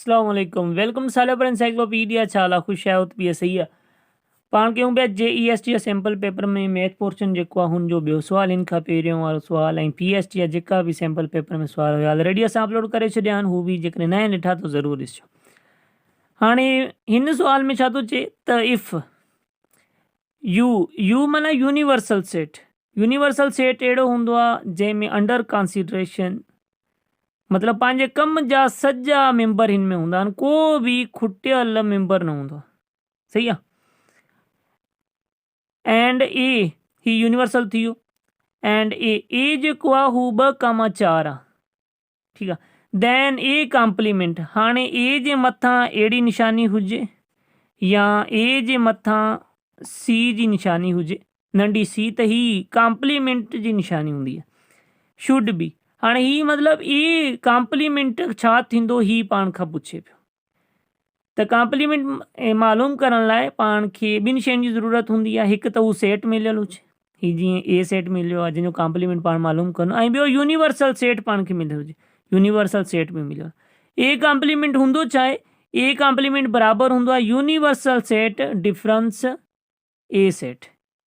अस्सलाम वालेकुम वेलकम साले पर एनसाइक्लोपीडिया छाला खुश है उत भी सही है पाण कयूं पिया JEST सैंपल पेपर में मैथ पोर्शन जेको आहे हुनजो ॿियो सुवाल हिन खां पहिरियों वारो सुवाल ऐं PST जा जेका बि सैंपल पेपर में सुवाल हुया ऑलरेडी असां अपलोड करे छॾिया आहिनि हू बि जेकॾहिं न आहिनि ॾिठा त ज़रूरु ॾिसजो। हाणे हिन सुवाल में छा थो चए त इफ़ यू माना यूनिवर्सल सेट अहिड़ो हूंदो आहे जंहिंमें अंडर कंसिडरेशन मतिलबु पंहिंजे कम जा सॼा मेंबर हिन में हूंदा आहिनि, को बि खुटियल मेंबर न हूंदो आहे, सही आहे। एंड ए ही यूनिवर्सल थी वियो एंड ए जेको आहे हू 2,4 आहे, ठीकु आहे। देन ए कॉम्प्लीमेंट, हाणे ए जे मथां अहिड़ी निशानी हुजे या ए जे मथां सी जी निशानी हुजे, नंढी सी, त ही कॉम्प्लीमेंट जी निशानी हूंदी आहे, शुड बी। हाणे ही मतिलबु ई कॉम्प्लीमेंट छा थींदो ही पाण खां पुछे पियो, त कॉम्प्लीमेंट मालूम करण लाइ पाण खे ॿिनि शयुनि जी ज़रूरत हूंदी आहे। हिकु त हू सेट मिलियल हुजे, ही जीअं ए सेट मिलियो आहे जंहिंजो कॉम्प्लीमेंट पाण मालूम करणो, ऐं ॿियो यूनिवर्सल सेट पाण खे मिलियल हुजे, यूनिवर्सल सेट में मिलियो ए कॉम्प्लीमेंट हूंदो छा आहे, ए कॉम्प्लीमेंट बराबरि हूंदो आहे universal set difference A set,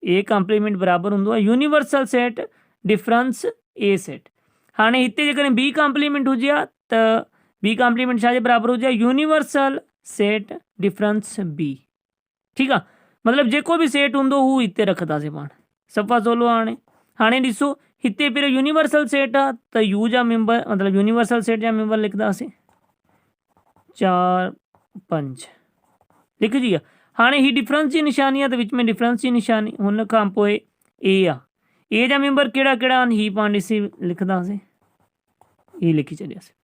A complement बराबरि हूंदो आहे universal set difference A set. हाणे हिते जेकॾहिं बी कॉम्प्लीमेंट हुजे हा त बी कॉम्प्लीमेंट छाजे बराबरि हुजे, यूनिवर्सल सेट डिफरेंस बी, ठीकु आहे। मतिलबु जेको बि सेट हूंदो हू हिते रखंदासीं पाण, सफ़ा सवलो आहे। हाणे ॾिसो हिते पहिरियों यूनिवर्सल सेट आहे त यू जा मेंबर मतिलबु यूनिवर्सल सेट जा मेंबर लिखंदासीं 4 5 लिखिजी विया। हाणे ही डिफरेंस जी निशानी आहे त विच में डिफरेंस जी निशानी, हुन खां पोइ ए आहे, ए जा मेंबर कहिड़ा कहिड़ा आहिनि ही पाण ॾिसी लिखंदासीं, ही लिखी छॾियासीं।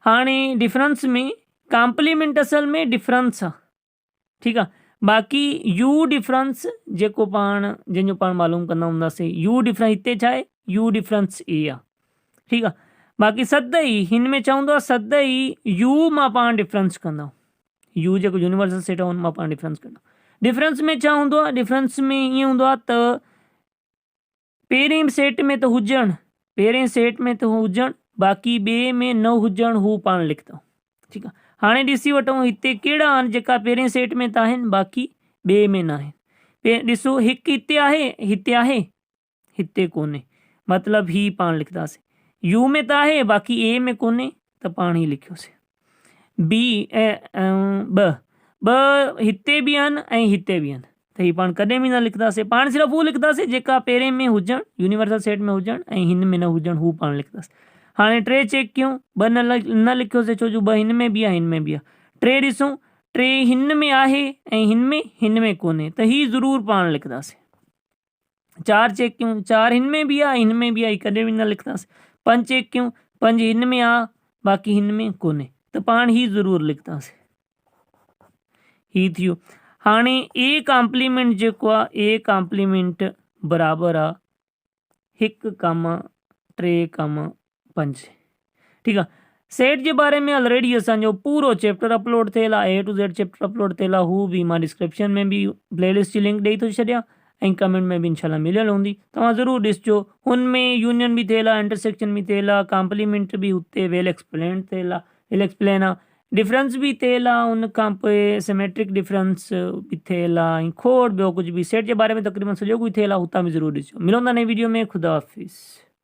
हाणे डिफरेंस में कॉम्प्लीमेंट असल में डिफरेंस आहे, ठीकु आहे। बाक़ी यू डिफरेंस जेको पाण जंहिंजो पाण मालूम कंदा हूंदासीं, यू डिफरेंस हिते छा आहे, यू डिफरेंस ए आहे, ठीकु आहे। बाक़ी सदई हिन में चवंदो आहे सदई यू मां पाण डिफरेंस कंदा, यू जेको यूनिवर्सल सेट आहे हुन मां पाण डिफरेंस कंदा। डिफरेंस में छा हूंदो आहे, डिफरेंस में ईअं हूंदो आहे त पहिरें सेट में त हुजणु, पहिरें सेट में त हुजणु, बाक़ी ॿिए में न हुजणु, हू पाण लिखंदा, ठीकु आहे। हाणे ॾिसी वठूं हिते कहिड़ा आहिनि जेका पहिरें सेट में त आहिनि बाक़ी ॿिए में न आहिनि। ॾिसो हिकु हिते आहे, हिते कोन्हे, मतिलबु ही पाण लिखंदासीं, यू में त आहे बाक़ी ए में कोन्हे त पाण ही लिखियोसीं। बी ऐं ॿ हिते बि आहिनि ऐं हिते बि आहिनि त ही पाण कॾहिं बि न लिखंदासीं, पाण सिर्फ़ु हू लिखंदासीं जेका पहिरें में हुजणु, यूनिवर्सल सेट में हुजणु ऐं हिन में न हुजणु, हू पाण लिखंदासीं। हाणे 3 चेक कयूं, 2 न लिखियोसीं छो जो 2 हिन में बि आहे हिन में बि आहे। 3 ॾिसूं, 3 हिन में आहे ऐं हिन में कोन्हे त ही ज़रूरु पाण लिखंदासीं। 4 चेक कयूं, 4 हिन में बि आहे हिन में बि आहे, कॾहिं बि न लिखंदासीं। 5 चेक कयूं, 5 हिन में आहे बाक़ी हिन में कोन्हे त पाण ही ज़रूरु लिखंदासीं, ही थी वियो। हाणे ए कॉम्प्लीमेंट जेको आहे, ए कॉम्प्लीमेंट बराबरि आहे 1,3,5, ठीकु आहे। सेट जे बारे में ऑलरेडी असांजो पूरो चैप्टर अपलोड थियल आहे, A to Z chapter upload थियल आहे, हू बि मां डिस्क्रिप्शन में बि प्लेलिस्ट जी लिंक ॾेई थो छॾियां ऐं कमेंट में बि इंशाल्लाह मिलियल हूंदी, तव्हां ज़रूरु ॾिसजो। हुन में यूनियन बि थियल आहे, इंटरसेक्शन बि थियल आहे, कॉम्प्लीमेंट बि हुते वेल एक्सप्लेन थियल आहे, डिफरेंस बि थियल आहे, हुन खां पोइ सिमेट्रिक डिफरेंस बि थियल आहे ऐं खोड़ ॿियो कुझु बि सेट जे बारे में तक़रीबन सॼो कुझु थियल आहे, हुतां बि ज़रूरु ॾिसजो। मिलूं था नई वीडियो में, ख़ुदा हाफ़िज़।